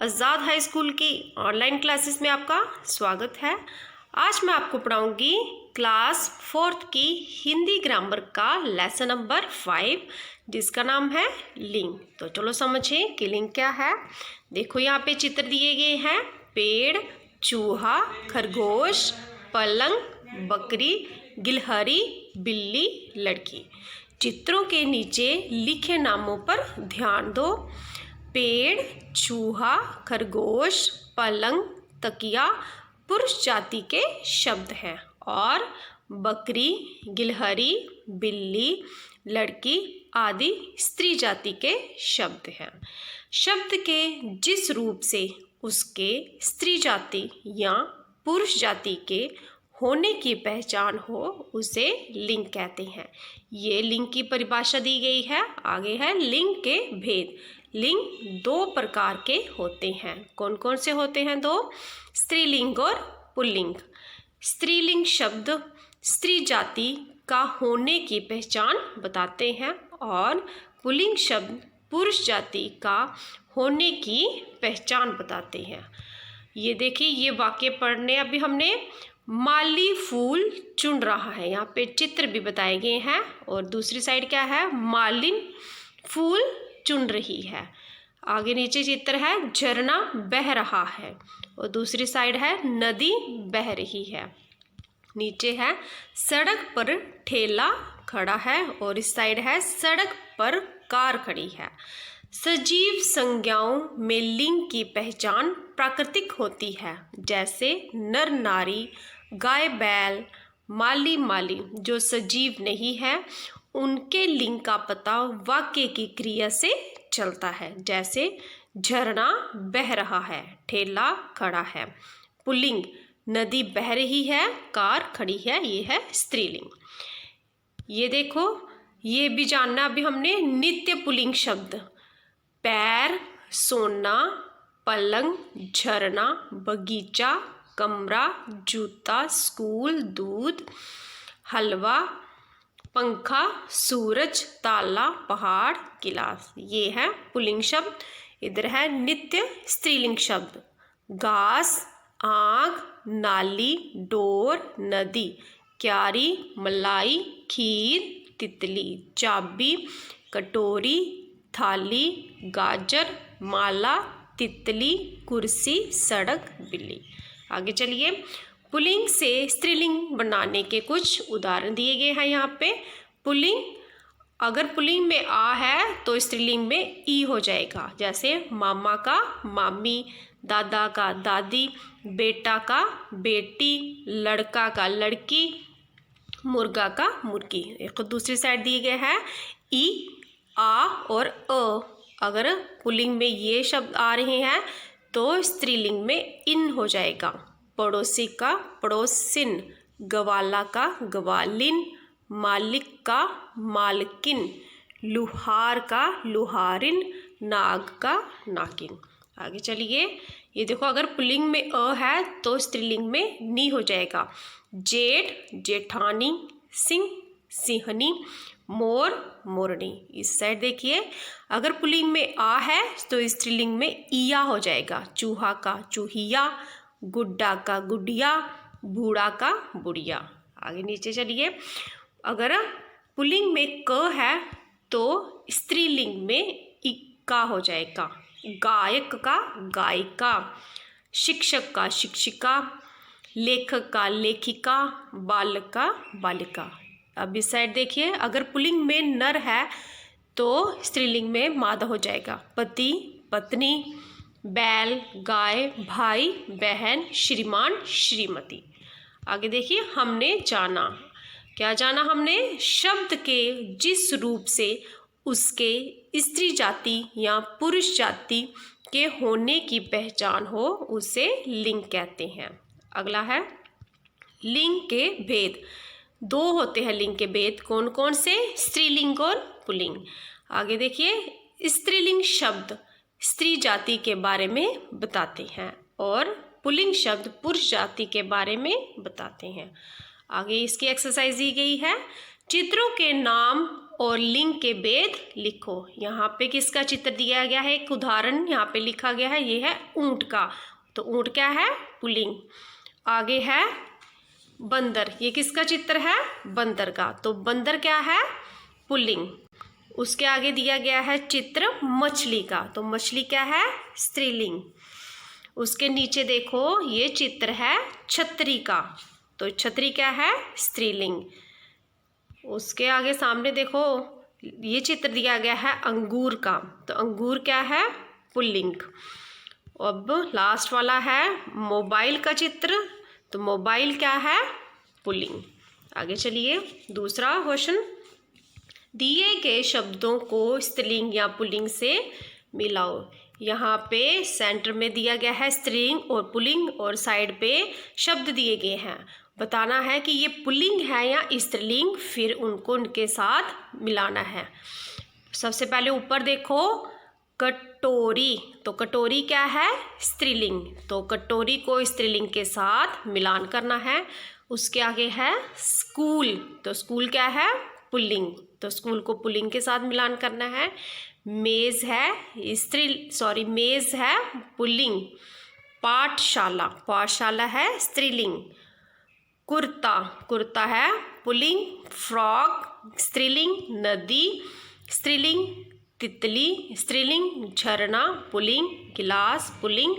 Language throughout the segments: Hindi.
आज़ाद हाई स्कूल की ऑनलाइन क्लासेस में आपका स्वागत है। आज मैं आपको पढ़ाऊंगी क्लास 4th की हिंदी ग्रामर का लेसन नंबर 5 जिसका नाम है लिंग। तो चलो समझें कि लिंग क्या है। देखो यहाँ पे चित्र दिए गए हैं, पेड़, चूहा, खरगोश, पलंग, बकरी, गिलहरी, बिल्ली, लड़की। चित्रों के नीचे लिखे नामों पर ध्यान दो। पेड़, चूहा, खरगोश, पलंग, तकिया पुरुष जाति के शब्द हैं और बकरी, गिलहरी, बिल्ली, लड़की आदि स्त्री जाति के शब्द हैं। शब्द के जिस रूप से उसके स्त्री जाति या पुरुष जाति के होने की पहचान हो उसे लिंग कहते हैं। ये लिंग की परिभाषा दी गई है। आगे है लिंग के भेद। लिंग दो प्रकार के होते हैं। कौन कौन से होते हैं? दो, स्त्रीलिंग और पुल्लिंग। स्त्रीलिंग शब्द स्त्री जाति का होने की पहचान बताते हैं और पुल्लिंग शब्द पुरुष जाति का होने की पहचान बताते हैं। ये देखिए, ये वाक्य पढ़ने अभी हमने। माली फूल चुन रहा है, यहाँ पे चित्र भी बताए गए हैं। और दूसरी साइड क्या है? मालिन फूल चुन रही है। आगे नीचे चित्र है, झरना बह रहा है। और दूसरी साइड है, नदी बह रही है। नीचे है, सड़क पर ठेला खड़ा है। और इस साइड है, सड़क पर कार खड़ी है। सजीव संज्ञाओं में लिंग की पहचान प्राकृतिक होती है, जैसे नर नारी, गाय बैल, माली माली। जो सजीव नहीं है उनके लिंग का पता वाक्य की क्रिया से चलता है, जैसे झरना बह रहा है, ठेला खड़ा है। पुल्लिंग, नदी बह रही है, कार खड़ी है, ये है स्त्रीलिंग। ये देखो, ये भी जानना अभी हमने। नित्य पुल्लिंग शब्द, पैर, सोना, पलंग, झरना, बगीचा, कमरा, जूता, स्कूल, दूध, हलवा, पंखा, सूरज, ताला, पहाड़, गिलास। ये है पुल्लिंग शब्द। इधर है नित्य स्त्रीलिंग शब्द, घास, आग, नाली, डोर, नदी, क्यारी, मलाई, खीर, तितली, चाबी, कटोरी, थाली, गाजर, माला, तितली, कुर्सी, सड़क, बिल्ली। आगे चलिए, पुल्लिंग से स्त्रीलिंग बनाने के कुछ उदाहरण दिए गए हैं यहाँ पे। पुल्लिंग, अगर पुल्लिंग में आ है तो स्त्रीलिंग में ई हो जाएगा, जैसे मामा का मामी, दादा का दादी, बेटा का बेटी, लड़का का लड़की, मुर्गा का मुर्गी। एक दूसरी साइड दिए गए हैं ई, आ और अ। अगर पुल्लिंग में ये शब्द आ रहे हैं तो स्त्रीलिंग में इन हो जाएगा। पड़ोसी का पड़ोसिन, गवाला का गवालिन, मालिक का मालकिन, लुहार का लुहारिन, नाग का नागिन। आगे चलिए, ये देखो, अगर पुल्लिंग में अ है तो स्त्रीलिंग में नी हो जाएगा। जेठ, जेठानी, सिंह, सिंहनी, मोर, मोरनी। इस साइड देखिए, अगर पुल्लिंग में आ है तो स्त्रीलिंग में ईया हो जाएगा। चूहा का चूहिया, गुड्डा का गुडिया, बूढ़ा का बुढ़िया। आगे नीचे चलिए, अगर पुल्लिंग में क है तो स्त्रीलिंग में इक्का हो जाएगा। गायक का गायिका, शिक्षक का शिक्षिका, लेखक का लेखिका, बालक का बालिका। अब इस साइड देखिए, अगर पुल्लिंग में नर है तो स्त्रीलिंग में मादा हो जाएगा। पति, पत्नी, बैल, गाय, भाई, बहन, श्रीमान, श्रीमती। आगे देखिए, हमने जाना, क्या जाना हमने? शब्द के जिस रूप से उसके स्त्री जाति या पुरुष जाति के होने की पहचान हो उसे लिंग कहते हैं। अगला है लिंग के भेद। दो होते हैं लिंग के भेद। कौन कौन से? स्त्रीलिंग और पुल्लिंग। आगे देखिए, स्त्रीलिंग शब्द स्त्री जाति के बारे में बताते हैं और पुल्लिंग शब्द पुरुष जाति के बारे में बताते हैं। आगे इसकी एक्सरसाइज दी गई है। चित्रों के नाम और लिंग के भेद लिखो। यहाँ पे किसका चित्र दिया गया है, एक उदाहरण यहाँ पे लिखा गया है, ये है ऊंट का। तो ऊंट क्या है, पुल्लिंग। आगे है बंदर, ये किसका चित्र है, बंदर का। तो बंदर क्या है, पुल्लिंग। उसके आगे दिया गया है चित्र मछली का। तो मछली क्या है, स्त्रीलिंग। उसके नीचे देखो ये चित्र है छतरी का। तो छतरी क्या है, स्त्रीलिंग। उसके आगे सामने देखो ये चित्र दिया गया है अंगूर का। तो अंगूर क्या है, पुल्लिंग। अब लास्ट वाला है मोबाइल का चित्र। तो मोबाइल क्या है, पुल्लिंग। आगे चलिए दूसरा क्वेश्चन, दिए गए शब्दों को स्त्रीलिंग या पुल्लिंग से मिलाओ। यहाँ पे सेंटर में दिया गया है स्त्रीलिंग और पुल्लिंग और साइड पे शब्द दिए गए हैं। बताना है कि ये पुल्लिंग है या स्त्रीलिंग, फिर उनको उनके साथ मिलाना है। सबसे पहले ऊपर देखो कटोरी। तो कटोरी क्या है, स्त्रीलिंग। तो कटोरी को स्त्रीलिंग के साथ मिलान करना है। उसके आगे है स्कूल। तो स्कूल क्या है, पुल्लिंग। तो स्कूल को पुल्लिंग के साथ मिलान करना है। मेज है मेज है पुल्लिंग। पाठशाला, पाठशाला है स्त्रीलिंग। कुर्ता, कुर्ता है पुल्लिंग। फ्रॉक स्त्रीलिंग। नदी स्त्रीलिंग। तितली स्त्रीलिंग। झरना पुल्लिंग। गिलास पुल्लिंग।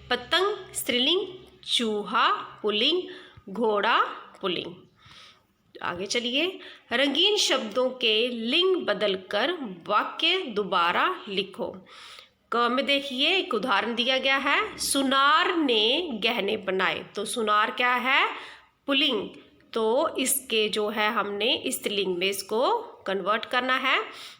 पतंग स्त्रीलिंग। चूहा पुल्लिंग। घोड़ा पुल्लिंग। आगे चलिए, रंगीन शब्दों के लिंग बदलकर वाक्य दोबारा लिखो। क में देखिए एक उदाहरण दिया गया है, सुनार ने गहने बनाए। तो सुनार क्या है, पुल्लिंग। तो इसके जो है हमने स्त्रीलिंग में इसको कन्वर्ट करना है।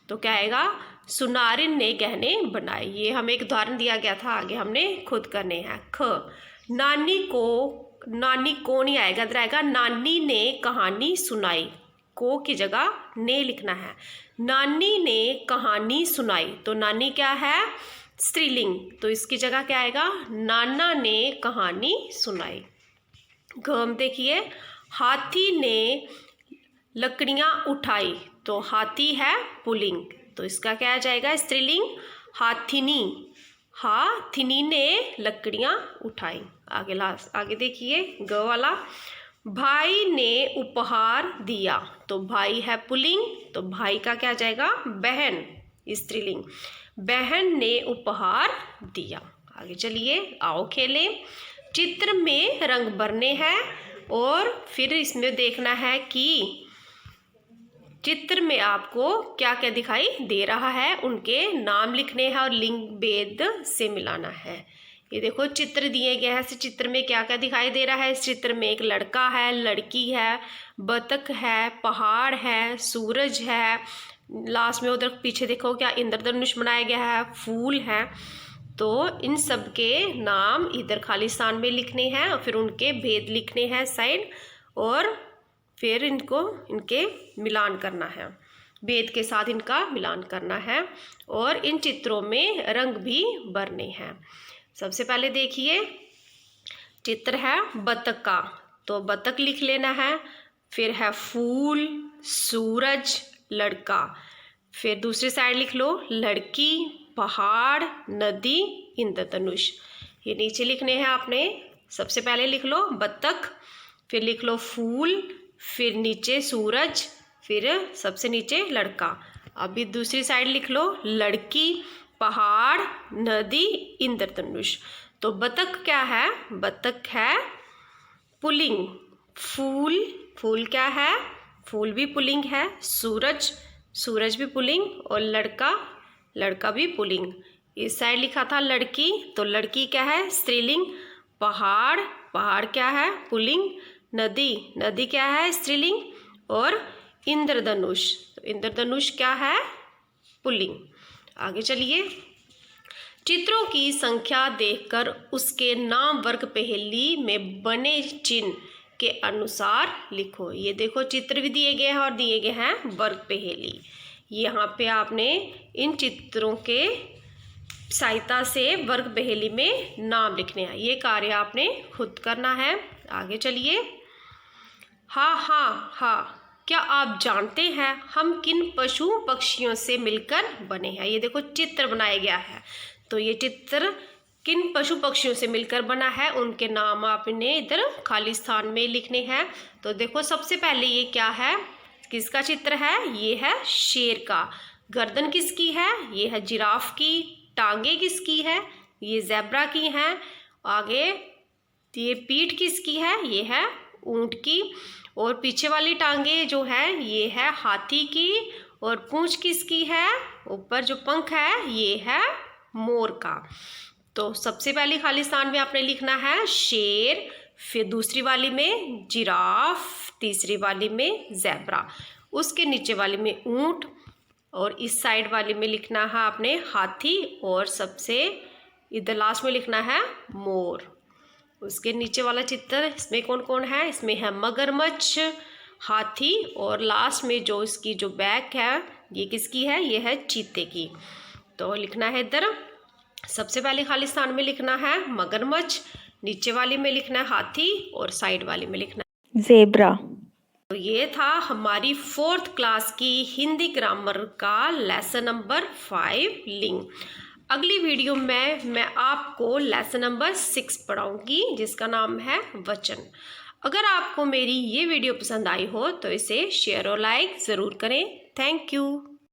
तो क्या आएगा, सुनारिन ने गहने बनाए। ये हमें एक उदाहरण दिया गया था, आगे हमने खुद करने हैं। ख, नानी को नहीं आएगा, इधर आएगा नानी ने कहानी सुनाई। को की जगह ने लिखना है। नानी ने कहानी सुनाई। तो नानी क्या है, स्त्रीलिंग। तो इसकी जगह क्या आएगा, नाना ने कहानी सुनाई। घम देखिए, हाथी ने लकड़ियाँ उठाई। तो हाथी है पुल्लिंग। तो इसका क्या आ जाएगा, स्त्रीलिंग, हाथिनी। हाथिनी ने लकड़ियाँ उठाई। आगे देखिए ग वाला, भाई ने उपहार दिया। तो भाई है पुल्लिंग। तो भाई का क्या आ जाएगा, बहन, स्त्रीलिंग। बहन ने उपहार दिया। आगे चलिए आओ खेलें। चित्र में रंग भरने हैं और फिर इसमें देखना है कि चित्र में आपको क्या क्या दिखाई दे रहा है, उनके नाम लिखने हैं और लिंग भेद से मिलाना है। ये देखो चित्र दिए गए हैं, इस चित्र में क्या क्या दिखाई दे रहा है। इस चित्र में एक लड़का है, लड़की है, बतख है, पहाड़ है, सूरज है, लास्ट में उधर पीछे देखो क्या इंद्रधनुष बनाया गया है, फूल है। तो इन सब के नाम इधर खालिस्तान में लिखने हैं और फिर उनके भेद लिखने हैं साइड, और फिर इनके मिलान करना है, भेद के साथ इनका मिलान करना है और इन चित्रों में रंग भी भरने हैं। सबसे पहले देखिए चित्र है बतख का। तो बतख लिख लेना है। फिर है फूल, सूरज, लड़का। फिर दूसरी साइड लिख लो लड़की, पहाड़, नदी, इंद्रधनुष। ये नीचे लिखने हैं आपने। सबसे पहले लिख लो बतख, फिर लिख लो फूल, फिर नीचे सूरज, फिर सबसे नीचे लड़का। अभी दूसरी साइड लिख लो लड़की, पहाड़, नदी, इंद्रधनुष। तो बतख क्या है, बतख है पुल्लिंग। फूल, फूल क्या है, फूल भी पुल्लिंग है। सूरज, सूरज भी पुल्लिंग, और लड़का, लड़का भी पुल्लिंग। इस साइड लिखा था लड़की, तो लड़की क्या है, स्त्रीलिंग। पहाड़, पहाड़ क्या है, पुल्लिंग। नदी, नदी क्या है, स्त्रीलिंग। और इंद्रधनुष, तो इंद्रधनुष क्या है, पुल्लिंग। आगे चलिए, चित्रों की संख्या देखकर उसके नाम वर्ग पहेली में बने चिन्ह के अनुसार लिखो। ये देखो चित्र भी दिए गए हैं और दिए गए हैं वर्ग पहेली। यहाँ पे आपने इन चित्रों के सहायता से वर्ग पहेली में नाम लिखने हैं। ये कार्य आपने खुद करना है। आगे चलिए, हा हा हा, क्या आप जानते हैं हम किन पशु पक्षियों से मिलकर बने हैं। ये देखो चित्र बनाया गया है, तो ये चित्र किन पशु पक्षियों से मिलकर बना है, उनके नाम आपने इधर खाली स्थान में लिखने हैं। तो देखो सबसे पहले ये क्या है, किसका चित्र है, ये है शेर का। गर्दन किसकी है, ये है जिराफ की। टांगे किसकी है, ये ज़ेब्रा की हैं। आगे ये पीठ किसकी है, ये है ऊंट की। और पीछे वाली टांगे जो है ये है हाथी की। और पूंछ किसकी है, ऊपर जो पंख है ये है मोर का। तो सबसे पहले खाली स्थान में आपने लिखना है शेर, फिर दूसरी वाली में जिराफ, तीसरी वाली में ज़ेब्रा, उसके नीचे वाली में ऊंट, और इस साइड वाली में लिखना है आपने हाथी, और सबसे इधर लास्ट में लिखना है मोर। उसके नीचे वाला चित्र इसमें कौन कौन है, इसमें है मगरमच्छ, हाथी, और लास्ट में जो इसकी जो बैक है ये किसकी है, ये है चीते की। तो लिखना है इधर सबसे पहले खाली स्थान में लिखना है मगरमच्छ, नीचे वाली में लिखना है हाथी, और साइड वाली में लिखना है ज़ेब्रा। तो ये था हमारी 4th क्लास की हिंदी ग्रामर का लेसन नंबर 5 लिंग। अगली वीडियो में मैं आपको लेसन नंबर 6 पढ़ाऊंगी, जिसका नाम है वचन। अगर आपको मेरी ये वीडियो पसंद आई हो तो इसे शेयर और लाइक ज़रूर करें। Thank you.